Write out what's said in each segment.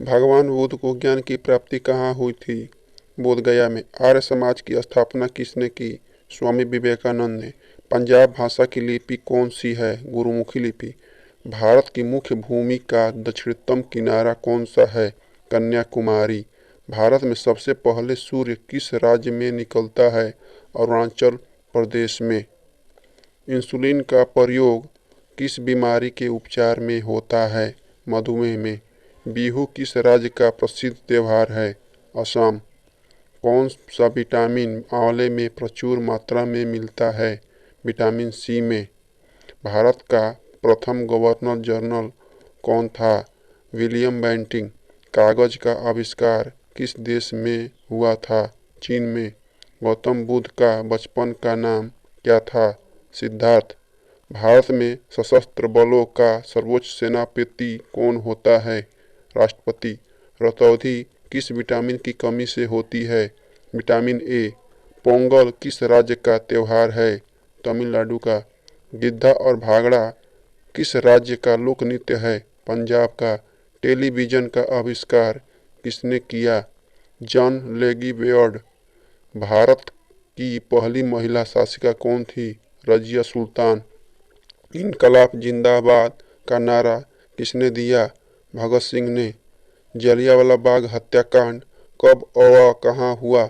भगवान बुद्ध को ज्ञान की प्राप्ति कहाँ हुई थी? बोधगया में। आर्य समाज की स्थापना किसने की? स्वामी विवेकानंद ने। पंजाब भाषा की लिपि कौन सी है? गुरुमुखी लिपि। भारत की मुख्य भूमि का दक्षिणतम किनारा कौन सा है? कन्याकुमारी। भारत में सबसे पहले सूर्य किस राज्य में निकलता है? अरुणाचल प्रदेश में। इंसुलिन का प्रयोग किस बीमारी के उपचार में होता है? मधुमेह में। बिहू किस राज्य का प्रसिद्ध त्योहार है? असम। कौन सा विटामिन आंवले में प्रचुर मात्रा में मिलता है? विटामिन सी में। भारत का प्रथम गवर्नर जनरल कौन था? William Bentinck. कागज का आविष्कार किस देश में हुआ था? चीन में। गौतम बुद्ध का बचपन का नाम क्या था? सिद्धार्थ। भारत में सशस्त्र बलों का सर्वोच्च सेनापति कौन होता है? राष्ट्रपति। रतौंधी किस विटामिन की कमी से होती है? Vitamin A. पोंगल किस राज्य का त्योहार है? तमिलनाडु का। गिद्धा और भांगड़ा किस राज्य का लोक नृत्य है? पंजाब का। टेलीविजन का आविष्कार किसने किया? जॉन लेगी बेयर्ड। भारत की पहली महिला शासिका कौन थी? रजिया सुल्तान। इनकलाब जिंदाबाद का नारा किसने दिया? भगत सिंह ने। जलियांवाला बाग हत्याकांड कब और कहाँ हुआ?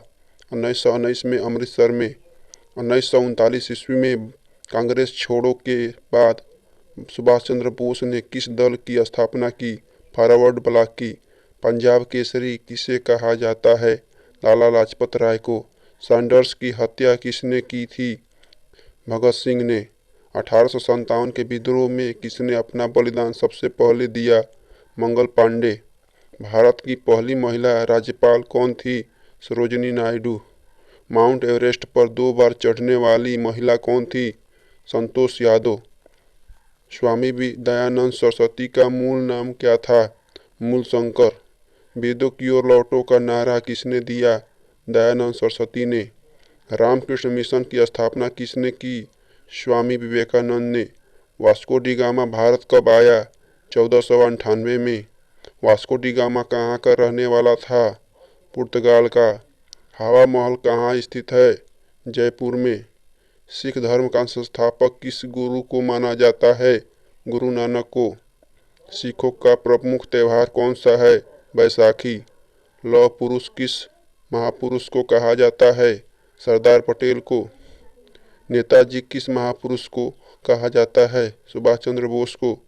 1919 में अमृतसर में। 1939 ईस्वी में कांग्रेस छोड़ो के बाद सुभाष चंद्र बोस ने किस दल की स्थापना की? फॉरवर्ड ब्लॉक की। पंजाब केसरी किसे कहा जाता है? लाला लाजपत राय को। सैंडर्स की हत्या किसने की थी? भगत सिंह ने। 1857 के विद्रोह में किसने अपना बलिदान सबसे पहले दिया? मंगल पांडे। भारत की पहली महिला राज्यपाल कौन थी? सरोजिनी नायडू। माउंट एवरेस्ट पर 2 बार चढ़ने वाली महिला कौन थी? संतोष यादव। स्वामी दयानंद सरस्वती का मूल नाम क्या था? मूलशंकर। वेदों की ओर लौटो का नारा किसने दिया? दयानंद सरस्वती ने। रामकृष्ण मिशन की स्थापना किसने की? स्वामी विवेकानंद ने। वास्को डी गामा भारत कब आया? 1498 में। वास्को डी गामा कहाँ का रहने वाला था? पुर्तगाल का। हवा महल कहाँ स्थित है? जयपुर में। सिख धर्म का संस्थापक किस गुरु को माना जाता है? गुरु नानक को। सिखों का प्रमुख त्योहार कौन सा है? बैसाखी। लौह पुरुष किस महापुरुष को कहा जाता है? सरदार पटेल को। नेताजी किस महापुरुष को कहा जाता है? सुभाष चंद्र बोस को।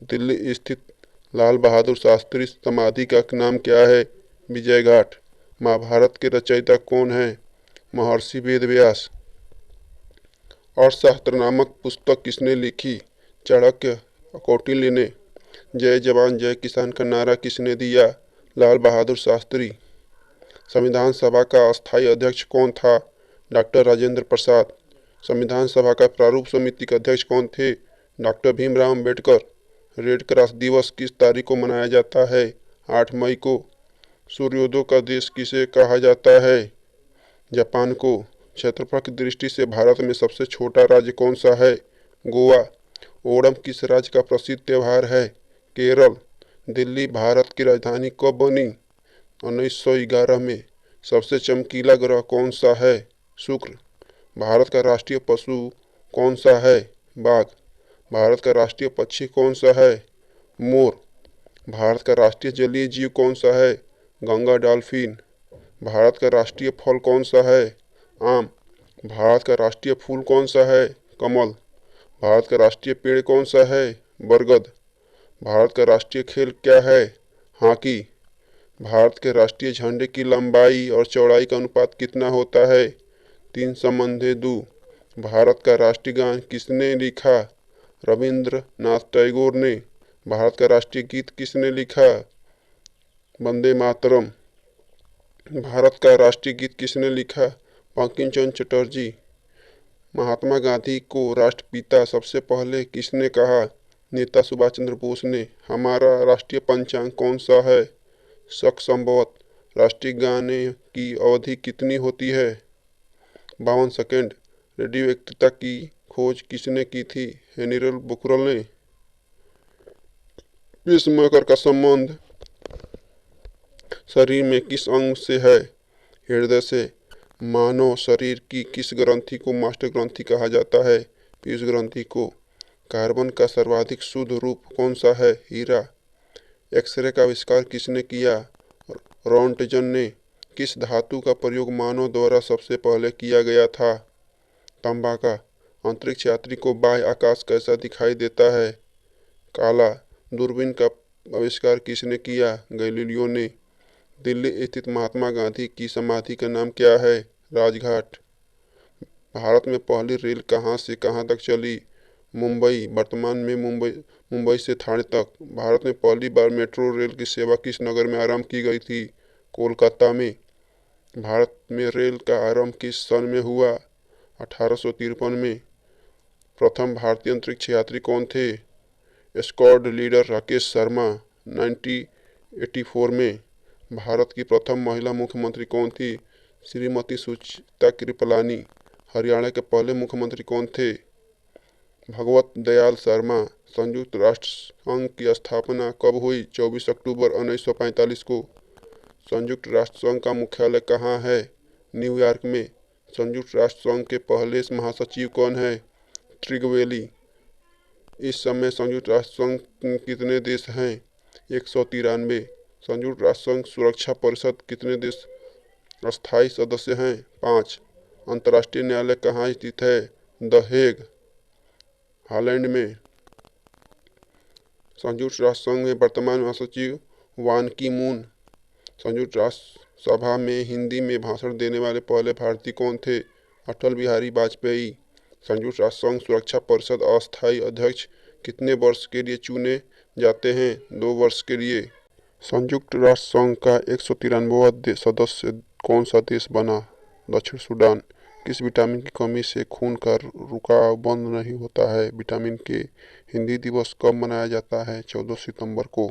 दिल्ली स्थित लाल बहादुर शास्त्री समाधि का नाम क्या है? विजय घाट। महाभारत के रचयिता कौन है? महर्षि वेदव्यास। अर्थशास्त्र नामक पुस्तक किसने लिखी? चाणक्य कौटिल्य ने। जय जवान जय किसान का नारा किसने दिया? लाल बहादुर शास्त्री। संविधान सभा का अस्थायी अध्यक्ष कौन था? डॉक्टर राजेंद्र प्रसाद। संविधान सभा का प्रारूप समिति के अध्यक्ष कौन थे? Doctor Bhimrao Ambedkar. Red cross दिवस किस तारीख को मनाया जाता है? 8 मई को। सूर्योदय का देश किसे कहा जाता है? जापान को। क्षेत्रफल की दृष्टि से भारत में सबसे छोटा राज्य कौन सा है? गोवा। ओणम किस राज्य का प्रसिद्ध त्योहार है? केरल। दिल्ली भारत की राजधानी कब बनी? 1911 में। सबसे चमकीला ग्रह कौन सा है? शुक्र। भारत का राष्ट्रीय पशु कौन सा है? बाघ। भारत का राष्ट्रीय पक्षी कौन सा है? मोर। भारत का राष्ट्रीय जलीय जीव कौन सा है? गंगा डॉल्फिन। भारत का राष्ट्रीय फल कौन सा है? आम। भारत का राष्ट्रीय फूल कौन सा है? कमल। भारत का राष्ट्रीय पेड़ कौन सा है? बरगद। भारत का राष्ट्रीय खेल क्या है? हॉकी। भारत के राष्ट्रीय झंडे की लंबाई और चौड़ाई का अनुपात कितना होता है? 3:2। भारत का राष्ट्रीय गान किसने लिखा? रविंद्रनाथ टैगोर ने। भारत का राष्ट्रीय गीत किसने लिखा? वंदे मातरम। भारत का राष्ट्रीय गीत किसने लिखा? बंकिम चंद्र चटर्जी। महात्मा गांधी को राष्ट्रपिता सबसे पहले किसने कहा? नेता सुभाष चंद्र बोस ने। हमारा राष्ट्रीय पंचांग कौन सा है? शक संवत। राष्ट्रीय गाने की अवधि कितनी होती है? 52 सेकंड। रेडियो एक्टिविटी की खोज किसने की थी? हेनिरल बुकरल ने। पेसमेकर का संबंध शरीर में किस अंग से है? हृदय से। मानव शरीर की किस ग्रंथि को मास्टर ग्रंथि कहा जाता है? पीयूष ग्रंथि को। कार्बन का सर्वाधिक शुद्ध रूप कौन सा है? हीरा। एक्सरे का आविष्कार किसने किया? रोंटगन ने। किस धातु का प्रयोग मानव द्वारा सबसे पहले किया गया था? तांबा का। अंतरिक्ष यात्री को बाह्य आकाश कैसा दिखाई देता है? काला। दूरबीन का आविष्कार किसने किया? गैलीलियो ने। दिल्ली स्थित महात्मा गांधी की समाधि का नाम क्या है? राजघाट। भारत में पहली रेल कहाँ से कहाँ तक चली? मुंबई। वर्तमान में मुंबई से ठाणे तक। भारत में पहली बार मेट्रो रेल की सेवा किस नगर में आरंभ की गई थी? कोलकाता में। भारत में रेल का आरंभ किस सन में हुआ? 1853 में। प्रथम भारतीय अंतरिक्ष यात्री कौन थे? Squad leader Rakesh Sharma. 1984 में। भारत की प्रथम महिला मुख्यमंत्री कौन थी? श्रीमती सुचित्रा कृपलानी। हरियाणा के पहले मुख्यमंत्री कौन थे? भगवत दयाल शर्मा। संयुक्त राष्ट्र संघ की स्थापना कब हुई? 24 अक्टूबर 1945 को। संयुक्त राष्ट्र संघ का मुख्यालय कहाँ है? न्यूयॉर्क में। संयुक्त राष्ट्र संघ के पहले महासचिव कौन है? त्रिगवेली। इस समय संयुक्त राष्ट्र संघ कितने देश हैं? 193। संयुक्त राष्ट्र संघ सुरक्षा परिषद कितने देश अस्थायी सदस्य हैं? 5। अंतर्राष्ट्रीय न्यायालय कहाँ स्थित है? द हेग, हॉलैंड में। संयुक्त राष्ट्र संघ में वर्तमान महासचिव वान की मून। संयुक्त राष्ट्र सभा में हिंदी में भाषण देने वाले पहले भारतीय कौन थे? अटल बिहारी वाजपेयी। संयुक्त राष्ट्र संघ सुरक्षा परिषद अस्थायी अध्यक्ष कितने वर्ष के लिए चुने जाते हैं? 2 वर्ष के लिए। संयुक्त राष्ट्र संघ का 193वां सदस्य कौन सा देश बना? दक्षिण सूडान। किस विटामिन की कमी से खून का रुकाव बंद नहीं होता है? विटामिन के। हिंदी दिवस कब मनाया जाता है? 14 सितंबर को।